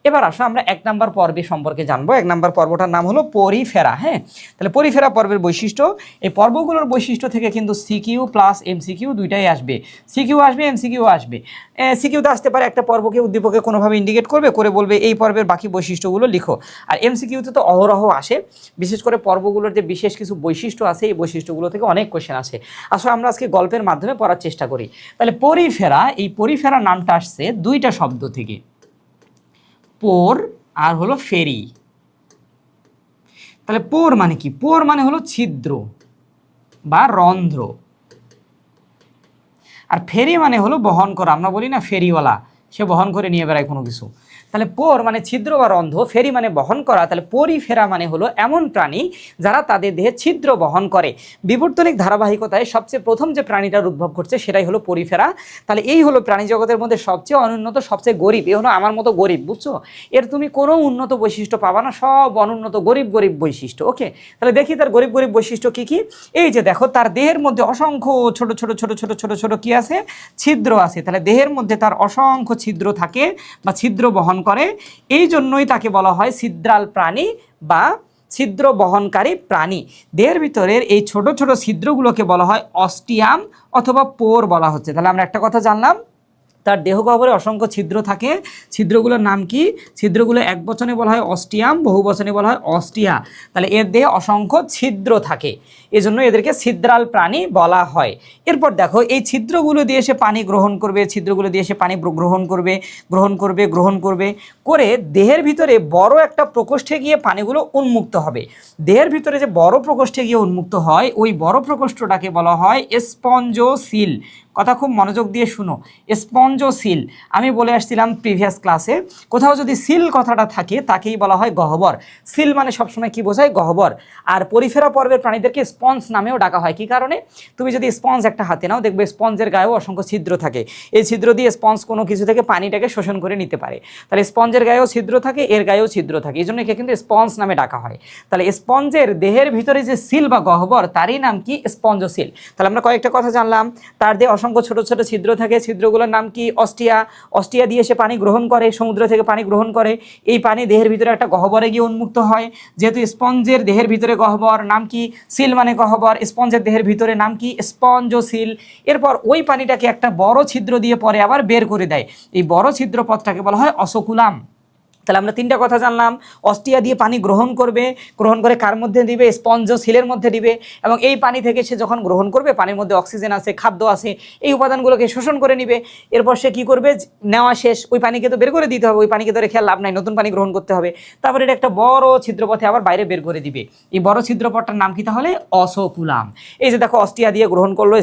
এবার আসো আমরা 1 নম্বর পর্বে সম্পর্কে জানবো। 1 নম্বর পর্বটার নাম হলো পরিফেরা। হ্যাঁ, তাহলে পরিফেরা পর্বের বৈশিষ্ট্য, এই পর্বগুলোর বৈশিষ্ট্য থেকে কিন্তু সিকিউ প্লাস এমসিকিউ দুইটাই আসবে। সিকিউ আসবে, এমসিকিউ আসবে। সিকিউতে আসতে পারে একটা পর্বকে উদ্দীপকে কোনোভাবে ইন্ডিকেট করবে, করে বলবে এই পর্বের বাকি বৈশিষ্ট্যগুলো লিখো। আর এমসিকিউতে তো অহরহ আসে, বিশেষ করে পর্বগুলোর যে বিশেষ কিছু বৈশিষ্ট্য আছে এই বৈশিষ্ট্যগুলো থেকে অনেক কোশ্চেন আসে। আসলে আমরা আজকে গল্পের মাধ্যমে পড়ার চেষ্টা করি। তাহলে পরিফেরা, এই পরিফেরা নামটা আসছে দুইটা শব্দ থেকে, পোর আর হলো ফেরি। তাহলে পোর মানে কি? পোর মানে হলো ছিদ্র বা রন্ধ্র, আর ফেরি মানে হলো বহন করা। আমরা বলি না ফেরিওয়ালা, সে বহন করে নিয়ে বেড়ায় কোনো কিছু। তাহলে পোর মানে ছিদ্র বা রন্ধ্র, ফেরি মানে বহন করা। তাহলে পরিফেরা মানে হলো এমন প্রাণী যারা তাদের দেহে ছিদ্র বহন করে। বিবর্তনিক ধারাবাহিকতায় সবচেয়ে প্রথম যে প্রাণীটার উদ্ভব করছে সেটাই হলো পরিফেরা। তাহলে এই হলো প্রাণী জগতের মধ্যে সবচেয়ে অনুন্নত, সবচেয়ে গরিব। এ হলো আমার মতো গরিব, বুঝছো? এর তুমি কোনো উন্নত বৈশিষ্ট্য পাবা না, সব অনুন্নত গরিব গরিব বৈশিষ্ট্য। ওকে, তাহলে দেখি তার গরিব গরিব বৈশিষ্ট্য কি কি। এই যে দেখো, তার দেহের মধ্যে অসংখ্য ছোট ছোট ছোট ছোট ছোট ছোট কি আছে? ছিদ্র আছে। তাহলে দেহের মধ্যে তার অসংখ্য ছিদ্র থাকে বা ছিদ্র বহন করে, এই জন্যই তাকে বলা হয় ছিদ্রাল প্রাণী বা ছিদ্র বহনকারী প্রাণী। দেহের ভিতরের এই ছোট ছোট ছিদ্রগুলোকে বলা হয় অস্টিয়াম অথবা পোর বলা হচ্ছে। তাহলে আমরা একটা কথা জানলাম, তার দেহগহ্বরে অসংখ্য ছিদ্র থাকে। ছিদ্রগুলোর নাম কি? ছিদ্রগুলো এক বচনে বলা হয় অস্টিয়াম, বহু বচনে বলা হয় অস্টিয়া। তাহলে এর দেহে অসংখ্য ছিদ্র থাকে, এজন্য এদেরকে ছিদ্রাল প্রাণী বলা হয়। এরপর দেখো, এই ছিদ্রগুলো দিয়ে সে পানি গ্রহণ করবে, ছিদ্রগুলো দিয়ে সে পানি গ্রহণ করবে করে দেহের ভিতরে বড় একটা প্রকোষ্ঠে গিয়ে পানিগুলো উন্মুক্ত হবে। দেহের ভিতরে যে বড় প্রকোষ্ঠে গিয়ে উন্মুক্ত হয়, ওই বড় প্রকোষ্ঠটাকে বলা হয় স্পঞ্জোসিল। কথা খুব মনোযোগ দিয়ে শুনো, স্পঞ্জোসিল। আমি বলে আসছিলাম প্রিভিয়াস ক্লাসে, কোথাও যদি সিল কথাটা থাকে তাকেই বলা হয় গহ্বর। সিল মানে সবসময় কি বোঝায়? গহ্বর। আর পরিফেরা পর্বের প্রাণীদেরকে স্পঞ্জ নামেও ডাকা হয়। কি কারণে? তুমি যদি স্পঞ্জ একটা হাতে নাও, দেখবে স্পঞ্জের গায়েও অসংখ্য ছিদ্র থাকে। এই ছিদ্র দিয়ে স্পঞ্জ কোনো কিছু থেকে পানিটাকে শোষণ করে নিতে পারে। তাহলে স্পঞ্জের গায়েও ছিদ্র থাকে, এর গায়েও ছিদ্র থাকে, এই জন্য একে কিন্তু স্পঞ্জ নামে ডাকা হয়। তাহলে স্পঞ্জের দেহের ভিতরে যে সিল বা গহ্বর, তারই নাম কি? স্পঞ্জোসিল। তাহলে আমরা কয়েকটা কথা জানলাম। তার দেহে অসংখ্য ছোট ছোট ছিদ্র থাকে, ছিদ্রগুলোর নাম কি? অস্টিয়া। অস্টিয়া দিয়ে সে পানি গ্রহণ করে, সমুদ্র থেকে পানি গ্রহণ করে। এই পানি দেহের ভিতরে একটা গহ্বরে গিয়ে উন্মুক্ত হয়। যেহেতু স্পঞ্জের দেহের ভিতরে গহ্বর, নাম কি? সিল মানে গহ্বর। স্পঞ্জের দেহের ভিতরে নাম কি? স্পঞ্জোসিল। এরপর ওই পানিটাকে একটা বড় ছিদ্র দিয়ে পরে আবার বের করে দেয়। এই বড় ছিদ্র পথটাকে বলা হয় অসকুলাম। তাহলে আমরা তিনটা কথা জানলাম। অস্টিয়া দিয়ে পানি গ্রহণ করবে, গ্রহণ করে কার মধ্যে দিবে? স্পঞ্জোসিলের মধ্যে দিবে। এবং এই পানি থেকে সে যখন গ্রহণ করবে, পানির মধ্যে অক্সিজেন আছে, খাদ্য আছে, এই উপাদানগুলোকে শোষণ করে নিবে। এরপর সে কি করবে? নেওয়া শেষ, ওই পানিকে তো বের করে দিতে হবে, ওই পানিকে ধরে খেয়াল লাভ নাই, নতুন পানি গ্রহণ করতে হবে। তারপরে এটা একটা বড় ছিদ্রপথে আবার বাইরে বের করে দিবে। এই বড় ছিদ্রপথটার নাম কি তাহলে? অসকুলাম। এই যে দেখো, অস্টিয়া দিয়ে গ্রহণ করলো,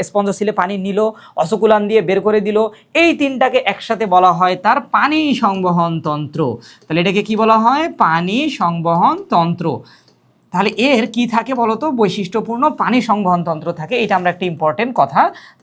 স্পঞ্জোসিলে পানি নিল, অসকুলাম দিয়ে বের করে দিল, এই তিনটাকে একসাথে বলা হয় তার পানি সংবহন তন্ত্র। তাহলে এটাকে কি বলা হয়? পানি সংবহন তন্ত্র। তাহলে এর কি থাকে বলতো? বৈশিষ্ট্যপূর্ণ পানি সংবহন তন্ত্র থাকে। এটা আমরা একটা ইম্পর্টেন্ট কথা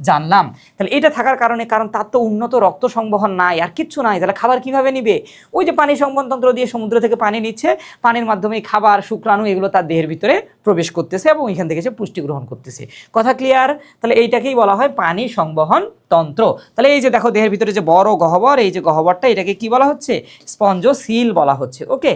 জানলাম। তাহলে এটা থাকার কারণে, কারণ তার তো উন্নত রক্ত সংবহন নাই, আর কিচ্ছু নাই, তাহলে খাবার কিভাবে নিবে? ওই যে পানি সংবহন তন্ত্র দিয়ে সমুদ্র থেকে পানি নিচ্ছে, পানির মাধ্যমে খাবার, শুক্রাণু এগুলো তার দেহের ভিতরে প্রবেশ করতেছে এবং এখান থেকে সে পুষ্টি গ্রহণ করতেছে। কথা ক্লিয়ার? তাহলে এইটাকেই বলা হয় পানি সংবহন তন্ত্র। তাহলে এই যে দেখো, দেহের ভিতরে যে বড় গহ্বর, এই যে গহ্বরটা, এটাকে কি বলা হচ্ছে? স্পঞ্জোসিল বলা হচ্ছে। ওকে,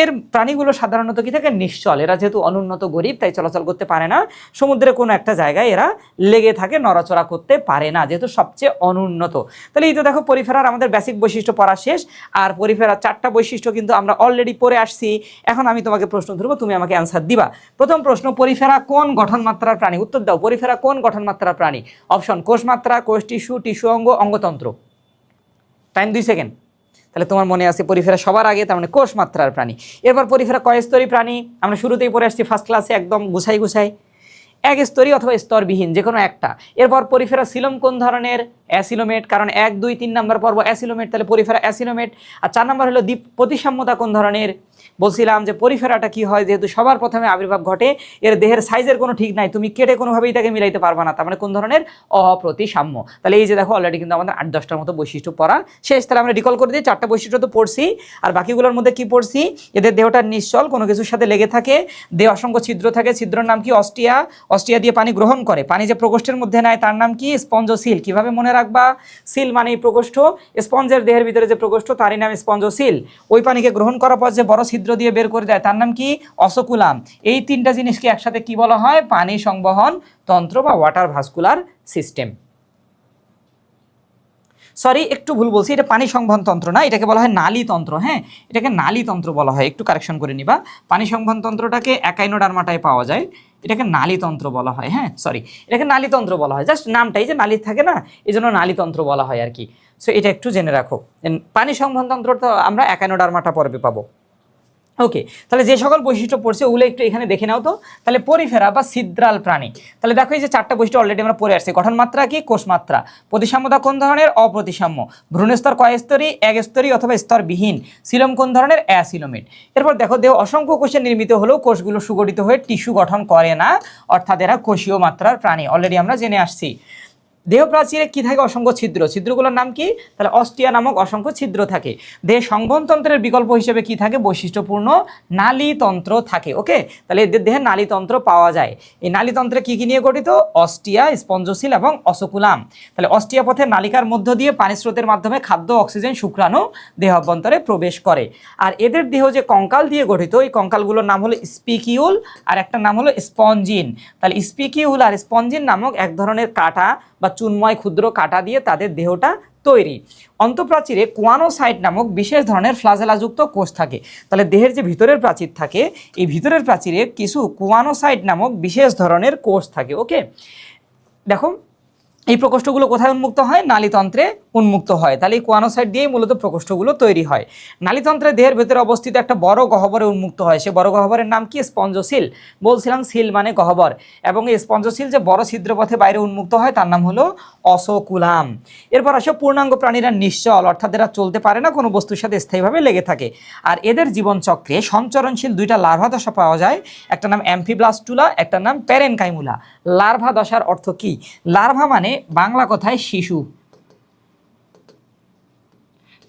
এর প্রাণীগুলো সাধারণত কি থাকে? নিশ্চল। এরা যেহেতু অনুন্নত গরিব, তাই চলাচল করতে পারে না। সমুদ্রে কোনো একটা জায়গায় এরা লেগে থাকে, নড়াচড়া করতে পারে না, যেহেতু সবচেয়ে অনুন্নত। তাহলে এই তো দেখো, পরিফেরার আমাদের বেসিক বৈশিষ্ট্য পড়া শেষ। আর পরিফেরার 4টা বৈশিষ্ট্য কিন্তু আমরা অলরেডি পড়ে আসছি। এখন আমি তোমাকে প্রশ্ন ধরবো, তুমি আমাকে অ্যান্সার দিবা। প্রথম প্রশ্ন, পরিফেরা কোন গঠন মাত্রার প্রাণী? উত্তর দাও। পরিফেরা কোন গঠন মাত্রার প্রাণী? অপশন: কোষ মাত্রা, কোষ টিস্যু, টিস্যু অঙ্গ, অঙ্গতন্ত্র। Time 2 second. তাহলে তোমার মনে আছে পরিফেরা সবার আগে, তার মানে কোষ মাত্রার প্রাণী। এরপর পরিফেরা কয় স্তরী প্রাণী? আমরা শুরুতেই পড়ে আসছি ফার্স্ট ক্লাসে, একদম গুছাই। এক স্তরী অথবা স্তরবিহীন, যে কোনো একটা। এরপর পরিফেরা সিলোম কোন ধরনের? অ্যাসিলোমেট, কারণ 1, 2, 3 নম্বর পর্ব অ্যাসিলোমেট, তাহলে পরিফেরা অ্যাসিলোমেট। আর 4 নম্বর হলো দ্বীপ প্রতিসাম্যতা কোন ধরনের? বলছিলাম যে পরিফেরাটা কি হয়, যেহেতু সবার প্রথমে আবির্ভাব ঘটে, এর দেহের সাইজের কোনো ঠিক নাই, তুমি কেটে কোনোভাবেই তাকে মিলাইতে পারবা না, তার মানে কোন ধরনের অপ্রতিসাম্য। তাহলে এই যে দেখো অলরেডি কিন্তু আমাদের 8-10টার মতো বৈশিষ্ট্য পড়া শেষ। তাহলে আমরা রিকল করে দিই, 4টা বৈশিষ্ট্য তো পড়ছি, আর বাকিগুলোর মধ্যে কি পড়ছি, এদের দেহটা নিশ্চল, কোনো কিছুর সাথে লেগে থাকে, দেহে অসংখ্য ছিদ্র থাকে, ছিদ্রের নাম কি অস্টিয়া, অস্টিয়া দিয়ে পানি গ্রহণ করে, পানি যে প্রকোষ্ঠের মধ্যে নেয় তার নাম কি স্পঞ্জোসিল। কিভাবে মনে রাখবা, সিল মানে প্রকোষ্ঠ, স্পঞ্জের দেহের ভিতরে যে প্রকোষ্ঠ তারই নাম স্পঞ্জোসিল। ওই পানিকে গ্রহণ করার পর যে বড় ছিদ্র দিয়ে বের করে দেয় তার নাম কি অসকুলাম। এই 3টা জিনিসকে একসাথে কি বলা হয়, পানি সংবহন তন্ত্র বা ওয়াটার ভাস্কুলার সিস্টেম। সরি, একটু ভুল বলছি, এটা পানি সংবহন তন্ত্র না, এটাকে বলা হয় নালী তন্ত্র। হ্যাঁ, এটাকে নালী তন্ত্র বলা হয়, একটু কারেকশন করে নিবা। পানি সংবহন তন্ত্রটাকে একাইনোডার্মাটায় পাওয়া যায়, এটাকে নালীতন্ত্র বলা হয়। হ্যাঁ সরি, এটাকে নালীতন্ত্র বলা হয়, জাস্ট নামটাই যে নালী থাকে না, এই জন্য নালীতন্ত্র বলা হয় আর কি। সো এটা একটু জেনে রাখো। পানি সংবহন তন্ত্র তো আমরা একাইনোডার্মাটা পর্বে পাবো। ওকে, তাহলে যে সকল বৈশিষ্ট্য পড়ছে ওগুলো একটু এখানে দেখে নাও তো। তাহলে পরিফেরা বা ছিদ্রাল প্রাণী, তাহলে দেখো এই যে 4টা বৈশিষ্ট্য অলরেডি আমরা পড়ে আসছি। গঠন মাত্রা কি, কোষ মাত্রা। প্রতিসাম্যতা কোন ধরনের, অপ্রতিসাম্য। ভ্রূণস্তর কয় স্তরী, এক স্তরী অথবা স্তরবিহীন। সিলোম কোন ধরনের, অ্যাসিলোমেট। এরপর দেখো দেহ অসংখ্য কোষে নির্মিত হলেও কোষগুলো সুগঠিত হয়ে টিস্যু গঠন করে না, অর্থাৎ এরা কোষীয় মাত্রার প্রাণী, অলরেডি আমরা জেনে আসছি। দেহ প্রাচীরে কি থাকে, অসংখ্য ছিদ্র, ছিদ্রগুলোর নাম কি, তাহলে অস্টিয়া নামক অসংখ্য ছিদ্র থাকে। দেহ সংবহনতন্ত্রের বিকল্প হিসেবে কি থাকে, বৈশিষ্ট্যপূর্ণ নালীতন্ত্র থাকে। ওকে, তাহলে এদের দেহে নালীতন্ত্র পাওয়া যায়। এই নালীতন্ত্রে কি কি নিয়ে গঠিত, অস্টিয়া, স্পঞ্জোসিল এবং অসকুলাম। তাহলে অস্টিয়া পথে নালিকার মধ্য দিয়ে পানি স্রোতের মাধ্যমে খাদ্য, অক্সিজেন, শুক্রাণু দেহ অভ্যন্তরে প্রবেশ করে। আর এদের দেহ যে কঙ্কাল দিয়ে গঠিত, এই কঙ্কালগুলোর নাম হলো স্পিকিউল, আর একটা নাম হলো স্পঞ্জিন। তাহলে স্পিকিউল আর স্পঞ্জিন নামক এক ধরনের কাটা বা চুনময় ক্ষুদ্র কাটা দিয়ে তাদের দেহটা তৈরি। অন্তঃপ্রাচীরে কোয়ানোসাইট নামক বিশেষ ধরনের ফ্লাজেলাযুক্ত কোষ থাকে। তাহলে দেহের যে ভিতরের প্রাচীর থাকে, এই ভিতরের প্রাচীরে কিছু কোয়ানোসাইট নামক বিশেষ ধরনের কোষ থাকে। ওকে, দেখো এই প্রকোষ্ঠগুলো কোথায় উন্মুক্ত হয়, নালীতন্ত্রে উন্মুক্ত হয়। তাহলে এই কোয়ানোসাইট দিয়েই মূলত প্রকোষ্ঠগুলো তৈরি হয়। নালীতন্ত্রে দেহের ভেতরে অবস্থিত একটা বড় গহ্বরে উন্মুক্ত হয়, সে বড় গহ্বরের নাম কি, স্পঞ্জোসিল। বলছিলাম সিল মানে গহ্বর, এবং এই স্পঞ্জোসিল যে বড় ছিদ্রপথে বাইরে উন্মুক্ত হয় তার নাম হলো অসকুলাম। এরপর আসে পূর্ণাঙ্গ প্রাণীরা নিশ্চল, অর্থাৎ এরা চলতে পারে না, কোনো বস্তুর সাথে স্থায়ীভাবে লেগে থাকে। আর এদের জীবনচক্রে সঞ্চরণশীল 2টা লার্ভা দশা পাওয়া যায়, একটা নাম অ্যাম্ফিব্লাস্টুলা, একটা নাম প্যারেনকাইমুলা। লার্ভা দশার অর্থ কি, লার্ভা মানে বাংলা কথায় শিশু।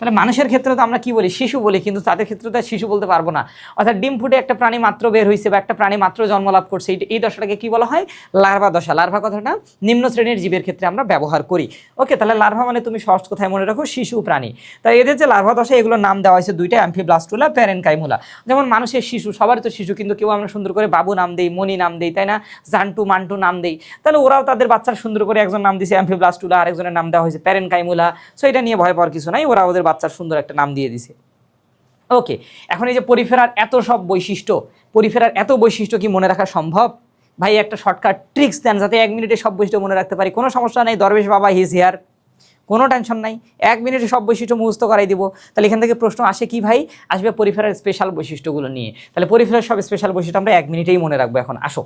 তাহলে মানুষের ক্ষেত্রে তো আমরা কি বলি, শিশু বলি, কিন্তু তাদের ক্ষেত্রে তো শিশু বলতে পারবো না। অর্থাৎ ডিম ফুটে একটা প্রাণী মাত্র বের হয়েছে বা একটা প্রাণী মাত্র জন্মলাভ করছে, এই দশাটাকে কি বলা হয়, লার্ভা দশা। লার্ভা কথাটা নিম্ন শ্রেণীর জীবের ক্ষেত্রে আমরা ব্যবহার করি। ওকে, তাহলে লার্ভা মানে তুমি সহজ কথায় মনে রাখো শিশু প্রাণী। তাই এদের যে লার্ভা দশা, এগুলোর নাম দেওয়া হয়েছে 2টা, অ্যাম্ফিব্লাস্টুলা, প্যারেনকাইমুলা। যেমন মানুষের শিশু, সবারই তো শিশু, কিন্তু কেউ আমরা সুন্দর করে বাবু নাম দেই, মণি নাম দেই, তাই না, জান্টু, মান্টু নাম দেই। তাহলে ওরাও তাদের বাচ্চার সুন্দর করে, একজন নাম দিয়েছে অ্যাম্ফিব্লাস্টুলা, আরেকজনের নাম দেওয়া হয়েছে প্যারেনকাইমুলা। সো এটা নিয়ে ভয় পাওয়ার কিছু নাই, ওরা ওদের বাচ্চার সুন্দর একটা নাম দিয়ে দিছে। ওকে, এখন এই যে পরিফেরার এত সব বৈশিষ্ট্য, পরিফেরার এত বৈশিষ্ট্য কি মনে রাখা সম্ভব? ভাই একটা শর্টকাট ট্রিক্স দেন যাতে 1 মিনিটে সব বৈশিষ্ট্য মনে রাখতে পারি। কোনো সমস্যা নেই, দরবেশ বাবা হিজ হিয়ার, কোনো টেনশন নাই, 1 মিনিটে সব বৈশিষ্ট্য মুখস্থ করাই দিব। তাহলে এখান থেকে প্রশ্ন আসে কি ভাই, আসবে পরিফেরার স্পেশাল বৈশিষ্ট্যগুলো নিয়ে। তাহলে পরিফেরার সব স্পেশাল বৈশিষ্ট্য আমরা 1 মিনিটেই মনে রাখবো। এখন আসো,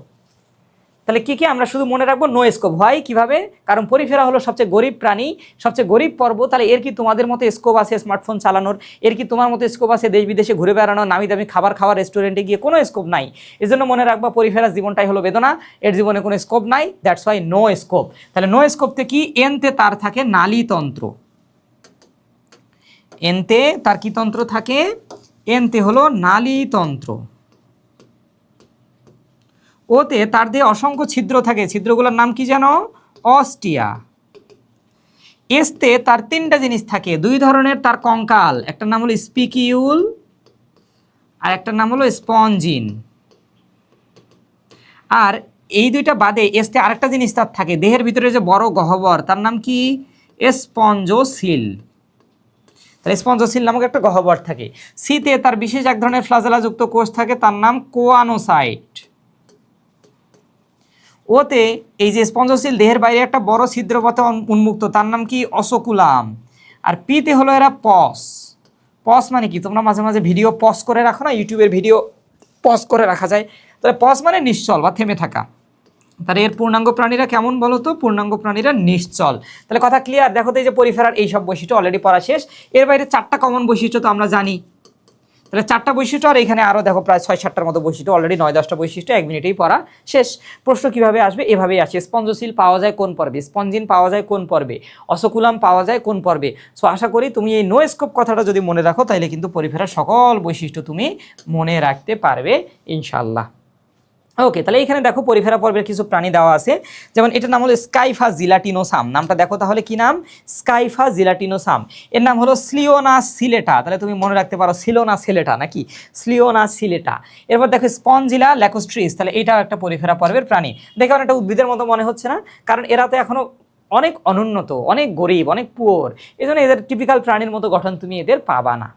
তাহলে কি কি আমরা শুধু মনে রাখবো, নো স্কোপ। হয় কিভাবে, কারণ পরিফেরা হলো সবচেয়ে গরিব প্রাণী, সবচেয়ে গরিব পর্ব। তাহলে এর কি তোমাদের মতো স্কোপ আছে স্মার্টফোন চালানোর, এর কি তোমার মতো স্কোপ আছে দেশ বিদেশে ঘুরে বেড়ানোর, নামি দামি খাবার খাওয়ার, রেস্টুরেন্টে গিয়ে? কোনো স্কোপ নাই। এই জন্য মনে রাখবা পরিফেরার জীবনটাই হলো বেদনা, এর জীবনে কোনো স্কোপ নাই, দ্যাটস ওয়াই নো স্কোপ। তাহলে নো স্কোপতে কি, এনতে তার থাকে নালীতন্ত্র, এনতে তার কি তন্ত্র থাকে, এনতে হলো নালীতন্ত্র। ওতে তার দেহে অসংখ্য ছিদ্র থাকে, ছিদ্রগুলোর নাম কি জানো, অস্টিয়া। এসতে তার 3টা জিনিস থাকে, 2 ধরনের তার কঙ্কাল, একটা নাম হলো স্পিকিউল আর একটা নাম হলো স্পঞ্জিন। আর এই 2টা বাদে এসতে আরেকটা জিনিস তার থাকে, দেহের ভিতরে যে বড় গহ্বর তার নাম কি, স্পঞ্জোসিল। তাহলে স্পঞ্জোসিল নামক একটা গহ্বর থাকে। সিতে তার বিশেষ এক ধরনের ফ্লাজেলাযুক্ত কোষ থাকে, তার নাম কোয়ানোসাইট। ওতে এই যে স্পঞ্জোসিল দেহের বাইরে একটা বড় ছিদ্রপথে উন্মুক্ত, তার নাম কি, অসকুলাম। আর পিতে হলো এরা পস। পস মানে কি, তোমরা মাঝে মাঝে ভিডিও পজ করে রাখো না, ইউটিউবের ভিডিও পজ করে রাখা যায়, তাহলে পজ মানে নিশ্চল বা থেমে থাকা। তাহলে এর পূর্ণাঙ্গ প্রাণীরা কেমন বলো তো, পূর্ণাঙ্গ প্রাণীরা নিশ্চল। তাহলে কথা ক্লিয়ার, দেখো তো এই যে পরিফেরার এই সব বৈশিষ্ট্য অলরেডি পড়া শেষ। এর বাইরে 4টা কমন বৈশিষ্ট্য তো আমরা জানি। তাহলে 4টা বৈশিষ্ট্য, আর এখানে আরও দেখো প্রায় 6-7টার মতো বৈশিষ্ট্য, অলরেডি 9-10টা বৈশিষ্ট্য 1 মিনিটেই পড়া শেষ। প্রশ্ন কিভাবে আসবে, এভাবেই আসে। স্পঞ্জশীল পাওয়া যায় কোন পর্বে, স্পঞ্জিন পাওয়া যায় কোন পর্বে, অসকুলাম পাওয়া যায় কোন পর্বে। সো আশা করি তুমি এই নো স্কোপ কথাটা যদি মনে রাখো তাহলে কিন্তু পরিফেরার সকল বৈশিষ্ট্য তুমি মনে রাখতে পারবে ইনশাল্লাহ। ওকে, তাহলে এখানে দেখো পরিফেরা পর্বের কিছু প্রাণী দেওয়া আছে, যেমন এটার নাম হলো স্কাইফা জিলাটিনোসাম। নামটা দেখো তাহলে কি নাম, স্কাইফা জিলাটিনোসাম। এর নাম হলো স্লিওনা সিলেটা, তাহলে তুমি মনে রাখতে পারো সিলোনা সিলেটা নাকি, স্লিওনা সিলেটা। এরপর দেখো স্পঞ্জিলা ল্যাকোস্ট্রিস, তাহলে এটাও একটা পরিফেরা পর্বের প্রাণী। দেখো অনেকটা উদ্ভিদের মতো মনে হচ্ছে না, কারণ এরা তো এখনো অনেক অনুন্নত, অনেক গরিব, অনেক পুয়ার, এই জন্য এদের টিপিক্যাল প্রাণীর মতো গঠন তুমি এদের পাবা না।